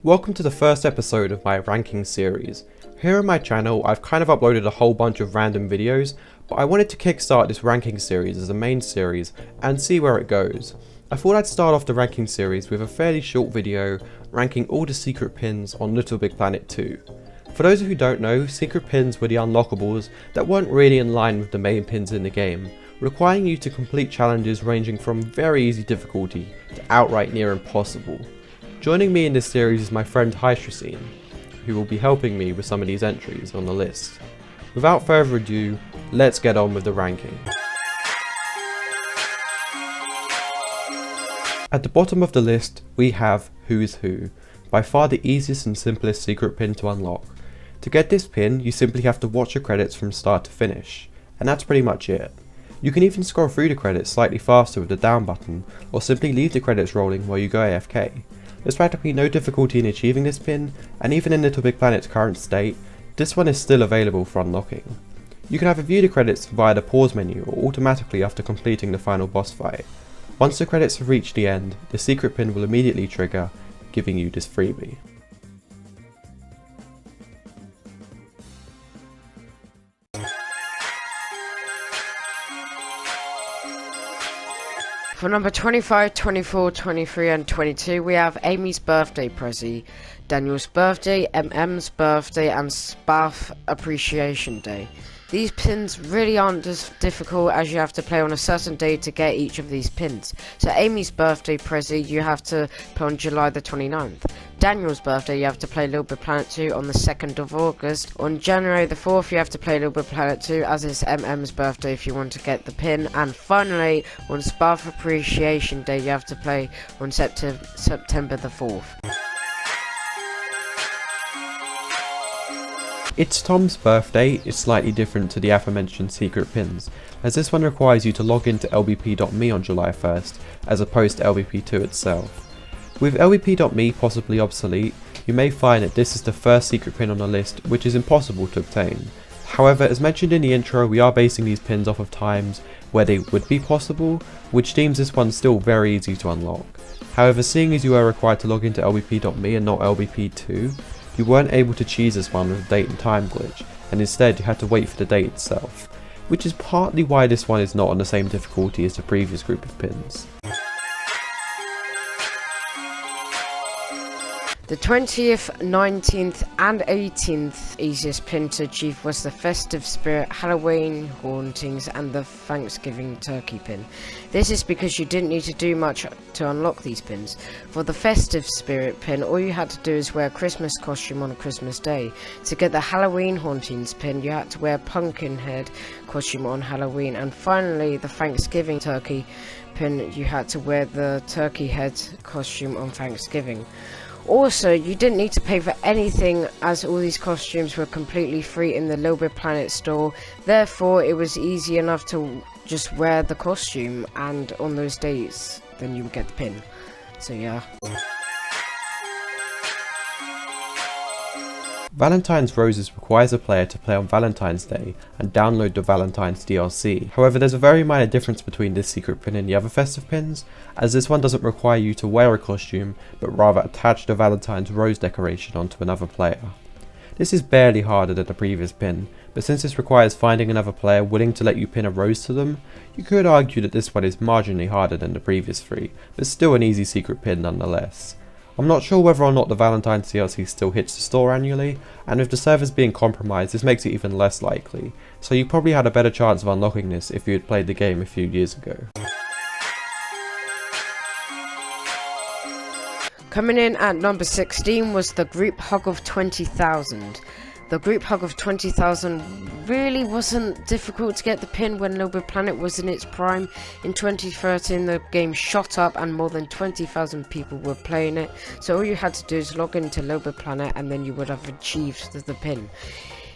Welcome to the first episode of my ranking series. Here on my channel I've kind of uploaded a whole bunch of random videos, but I wanted to kickstart this ranking series as a main series and see where it goes. I thought I'd start off the ranking series with a fairly short video ranking all the secret pins on LittleBigPlanet 2. For those of you who don't know, secret pins were the unlockables that weren't really in line with the main pins in the game, requiring you to complete challenges ranging from very easy difficulty to outright near impossible. Joining me in this series is my friend Hystracine, who will be helping me with some of these entries on the list. Without further ado, let's get on with the ranking. At the bottom of the list, we have Who's Who, by far the easiest and simplest secret pin to unlock. To get this pin, you simply have to watch the credits from start to finish, and that's pretty much it. You can even scroll through the credits slightly faster with the down button, or simply leave the credits rolling while you go AFK. There's practically no difficulty in achieving this pin, and even in LittleBigPlanet's current state, this one is still available for unlocking. You can either view the credits via the pause menu or automatically after completing the final boss fight. Once the credits have reached the end, the secret pin will immediately trigger, giving you this freebie. For number 25, 24, 23 and 22 we have Amy's birthday prezi, Daniel's birthday, MM's birthday and Spaff appreciation day. These pins really aren't as difficult as you have to play on a certain day to get each of these pins. So Amy's birthday prezi you have to play on July the 29th. Daniel's birthday you have to play LittleBigPlanet 2 on the 2nd of August. On January the 4th you have to play LittleBigPlanet 2 as it's MM's birthday if you want to get the pin. And finally on Spaff appreciation day you have to play on September the 4th. It's Tom's birthday is slightly different to the aforementioned secret pins, as this one requires you to log into LBP.me on July 1st, as opposed to LBP2 itself. With LBP.me possibly obsolete, you may find that this is the first secret pin on the list which is impossible to obtain. However, as mentioned in the intro, we are basing these pins off of times where they would be possible, which deems this one still very easy to unlock. However, seeing as you are required to log into LBP.me and not LBP2, you weren't able to cheese this one with a date and time glitch, and instead you had to wait for the date itself, which is partly why this one is not on the same difficulty as the previous group of pins. The 20th, 19th and 18th easiest pin to achieve was the Festive Spirit, Halloween Hauntings and the Thanksgiving Turkey pin. This is because you didn't need to do much to unlock these pins. For the Festive Spirit pin, all you had to do is wear a Christmas costume on a Christmas day. To get the Halloween Hauntings pin, you had to wear a pumpkin head costume on Halloween. And finally, the Thanksgiving Turkey pin, you had to wear the turkey head costume on Thanksgiving. Also, you didn't need to pay for anything as all these costumes were completely free in the LittleBigPlanet store. Therefore, it was easy enough to just wear the costume, and on those dates, then you would get the pin. So yeah. Valentine's Roses requires a player to play on Valentine's Day and download the Valentine's DLC. However, there's a very minor difference between this secret pin and the other festive pins, as this one doesn't require you to wear a costume, but rather attach the Valentine's Rose decoration onto another player. This is barely harder than the previous pin, but since this requires finding another player willing to let you pin a rose to them, you could argue that this one is marginally harder than the previous three, but still an easy secret pin nonetheless. I'm not sure whether or not the Valentine's DLC still hits the store annually, and with the servers being compromised this makes it even less likely, so you probably had a better chance of unlocking this if you had played the game a few years ago. Coming in at number 16 was the Group Hug of 20,000. The Group Hug of 20,000 really wasn't difficult to get the pin when LittleBigPlanet was in its prime. In 2013 the game shot up and more than 20,000 people were playing it, so all you had to do is log into LittleBigPlanet and then you would have achieved the pin.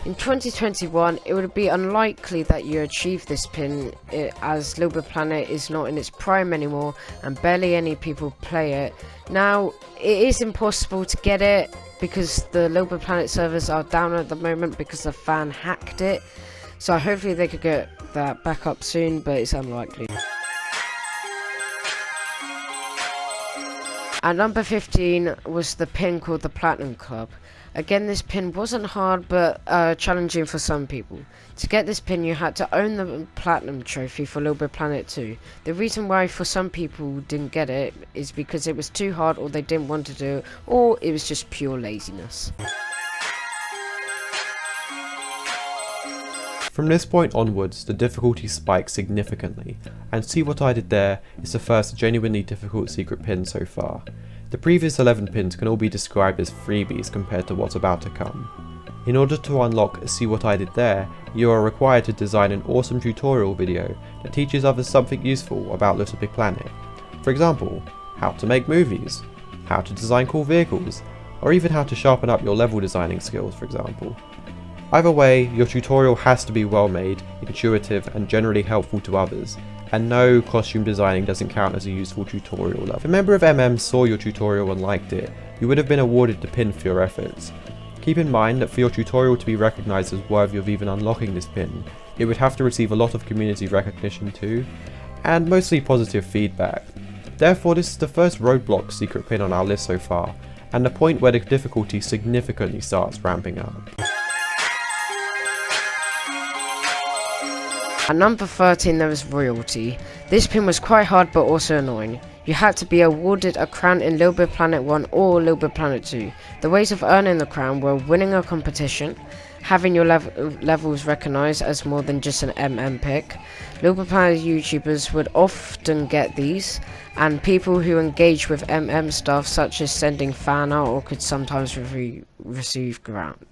In 2021 it would be unlikely that you achieve this pin as LittleBigPlanet is not in its prime anymore and barely any people play it. Now it is impossible to get it because the LittleBigPlanet servers are down at the moment because a fan hacked it, so hopefully they could get that back up soon, but it's unlikely. At number 15 was the pin called the Platinum Club. Again, this pin wasn't hard but challenging for some people. To get this pin, you had to own the Platinum Trophy for LittleBigPlanet 2. The reason why for some people didn't get it is because it was too hard, or they didn't want to do it, or it was just pure laziness. From this point onwards, the difficulty spikes significantly, and See What I Did There is the first genuinely difficult secret pin so far. The previous 11 pins can all be described as freebies compared to what's about to come. In order to unlock See What I Did There, you are required to design an awesome tutorial video that teaches others something useful about LittleBigPlanet. For example, how to make movies, how to design cool vehicles, or even how to sharpen up your level designing skills, for example. Either way, your tutorial has to be well made, intuitive, and generally helpful to others, and no, costume designing doesn't count as a useful tutorial level. If a member of MM saw your tutorial and liked it, you would have been awarded the pin for your efforts. Keep in mind that for your tutorial to be recognised as worthy of even unlocking this pin, it would have to receive a lot of community recognition too, and mostly positive feedback. Therefore, this is the first roadblock secret pin on our list so far, and the point where the difficulty significantly starts ramping up. At number 13 there was Royalty. This pin was quite hard but also annoying. You had to be awarded a crown in LittleBigPlanet 1 or LittleBigPlanet 2. The ways of earning the crown were winning a competition, having your levels recognised as more than just an MM pick. LittleBigPlanet YouTubers would often get these, and people who engage with MM stuff such as sending fan art or could sometimes receive ground.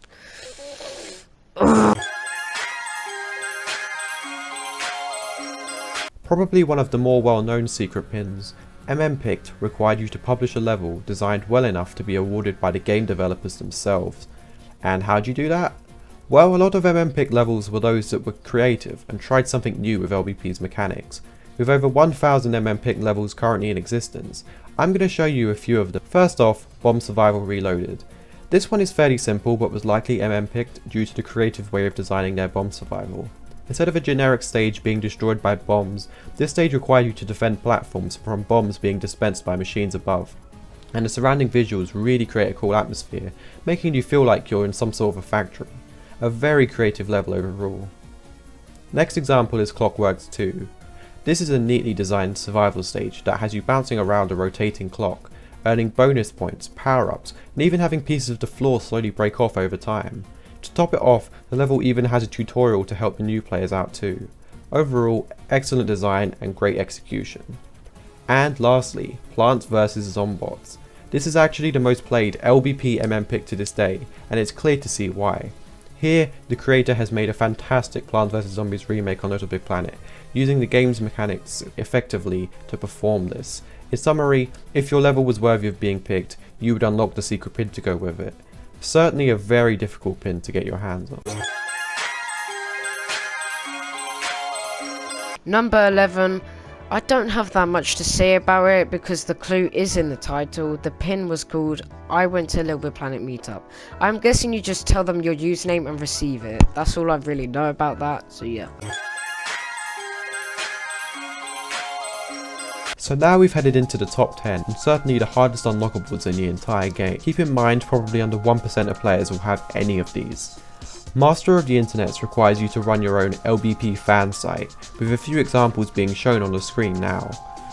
Probably one of the more well-known secret pins, MM Picked required you to publish a level designed well enough to be awarded by the game developers themselves. And how'd you do that? Well, a lot of MM Picked levels were those that were creative and tried something new with LBP's mechanics. With over 1000 MM Picked levels currently in existence, I'm going to show you a few of them. First off, Bomb Survival Reloaded. This one is fairly simple but was likely MM Picked due to the creative way of designing their bomb survival. Instead of a generic stage being destroyed by bombs, this stage required you to defend platforms from bombs being dispensed by machines above. And the surrounding visuals really create a cool atmosphere, making you feel like you're in some sort of a factory. A very creative level overall. Next example is Clockworks 2. This is a neatly designed survival stage that has you bouncing around a rotating clock, earning bonus points, power-ups, and even having pieces of the floor slowly break off over time. To top it off, the level even has a tutorial to help the new players out too. Overall, excellent design and great execution. And lastly, Plants vs Zombots. This is actually the most played LBP MM pick to this day, and it's clear to see why. Here, the creator has made a fantastic Plants vs Zombies remake on LittleBigPlanet, using the game's mechanics effectively to perform this. In summary, if your level was worthy of being picked, you would unlock the secret pin to go with it. Certainly a very difficult pin to get your hands on. Number 11. I don't have that much to say about it because the clue is in the title. The pin was called I Went to LittleBigPlanet Meetup. I'm guessing you just tell them your username and receive it. That's all I really know about that, so yeah. So now we've headed into the top 10, and certainly the hardest unlockables in the entire game. Keep in mind, probably under 1% of players will have any of these. Master of the Internet requires you to run your own LBP fan site, with a few examples being shown on the screen now.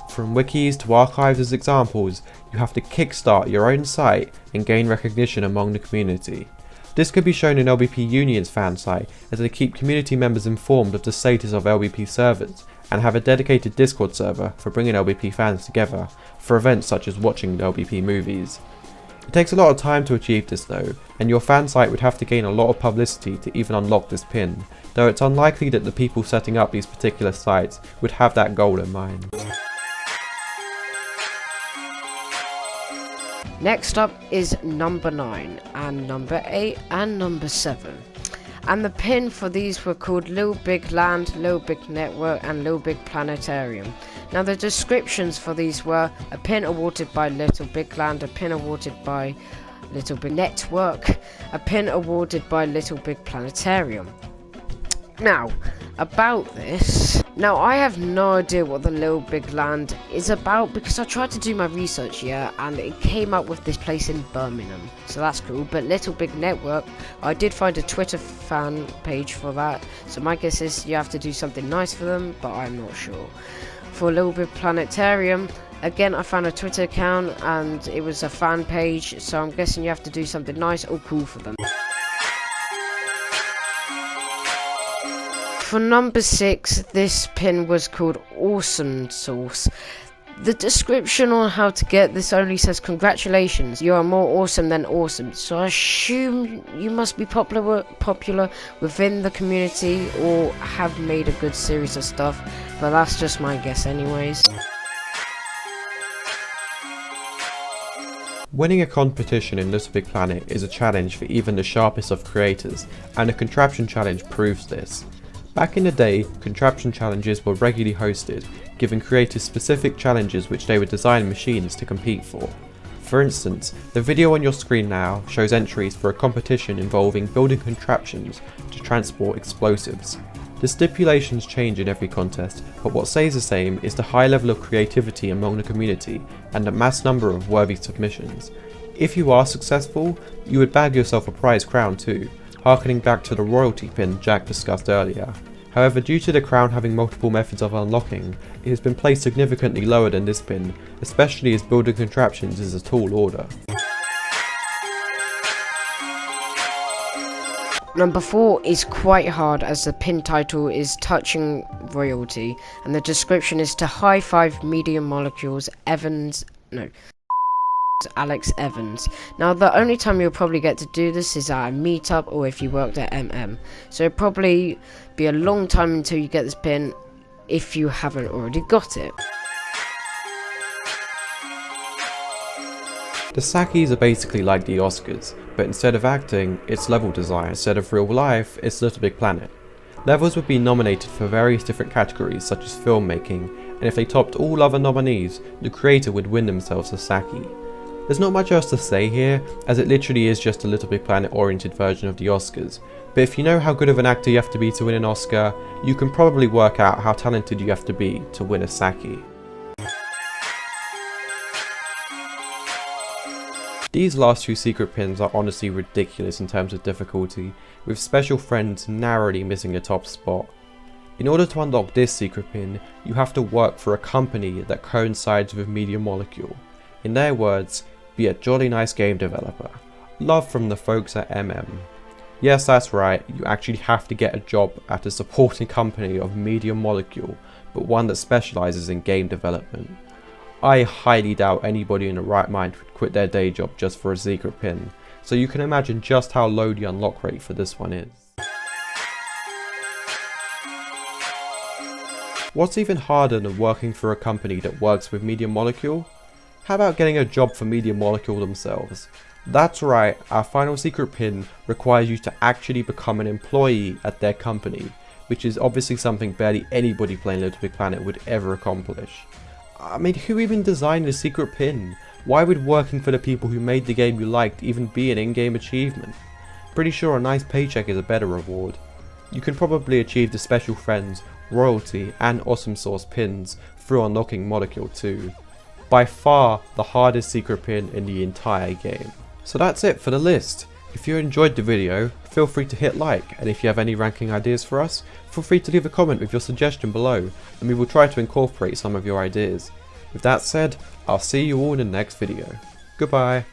From wikis to archives as examples, you have to kickstart your own site and gain recognition among the community. This can be shown in LBP Union's fan site, as they keep community members informed of the status of LBP servers, and have a dedicated Discord server for bringing LBP fans together for events such as watching LBP movies. It takes a lot of time to achieve this though, and your fan site would have to gain a lot of publicity to even unlock this pin, though it's unlikely that the people setting up these particular sites would have that goal in mind. Next up is number 9, and number 8, and number 7. And the pin for these were called LittleBigLand, LittleBigNetwork, and LittleBigPlanetarium. Now the descriptions for these were a pin awarded by LittleBigLand, a pin awarded by LittleBigNetwork, a pin awarded by LittleBigPlanetarium. Now, about this. Now, I have no idea what the LittleBigPlanet is about because I tried to do my research here and it came up with this place in Birmingham. So that's cool. But Little Big Network, I did find a Twitter fan page for that. So my guess is you have to do something nice for them, but I'm not sure. For Little Big Planetarium, again, I found a Twitter account and it was a fan page. So I'm guessing you have to do something nice or cool for them. For number 6, this pin was called Awesome Sauce. The description on how to get this only says congratulations, you are more awesome than awesome. So I assume you must be popular within the community or have made a good series of stuff, but that's just my guess anyways. Winning a competition in LittleBigPlanet is a challenge for even the sharpest of creators, and a contraption challenge proves this. Back in the day, contraption challenges were regularly hosted, giving creators specific challenges which they would design machines to compete for. For instance, the video on your screen now shows entries for a competition involving building contraptions to transport explosives. The stipulations change in every contest, but what stays the same is the high level of creativity among the community and the mass number of worthy submissions. If you are successful, you would bag yourself a prize crown too, harkening back to the royalty pin Jack discussed earlier. However, due to the crown having multiple methods of unlocking, it has been placed significantly lower than this pin, especially as building contraptions is a tall order. Number 4 is quite hard as the pin title is touching royalty and the description is to high five medium molecules Alex Evans. Now, the only time you'll probably get to do this is at a meetup or if you worked at MM. So it'll probably be a long time until you get this pin if you haven't already got it. The Sakis are basically like the Oscars, but instead of acting, it's level design. Instead of real life, it's LittleBigPlanet. Levels would be nominated for various different categories such as filmmaking, and if they topped all other nominees, the creator would win themselves a Saki. There's not much else to say here, as it literally is just a LittleBigPlanet oriented version of the Oscars, but if you know how good of an actor you have to be to win an Oscar, you can probably work out how talented you have to be to win a Saki. These last 2 secret pins are honestly ridiculous in terms of difficulty, with special friends narrowly missing the top spot. In order to unlock this secret pin, you have to work for a company that coincides with Media Molecule. In their words, be a jolly nice game developer. Love from the folks at MM. Yes, that's right, you actually have to get a job at a supporting company of Media Molecule, but one that specialises in game development. I highly doubt anybody in the right mind would quit their day job just for a secret pin, so you can imagine just how low the unlock rate for this one is. What's even harder than working for a company that works with Media Molecule? How about getting a job for Media Molecule themselves? That's right, our final secret pin requires you to actually become an employee at their company, which is obviously something barely anybody playing LittleBigPlanet would ever accomplish. I mean, who even designed a secret pin? Why would working for the people who made the game you liked even be an in-game achievement? Pretty sure a nice paycheck is a better reward. You can probably achieve the special friends, royalty and awesome sauce pins through unlocking Molecule 2. By far the hardest secret pin in the entire game. So that's it for the list. If you enjoyed the video, feel free to hit like, and if you have any ranking ideas for us, feel free to leave a comment with your suggestion below, and we will try to incorporate some of your ideas. With that said, I'll see you all in the next video. Goodbye.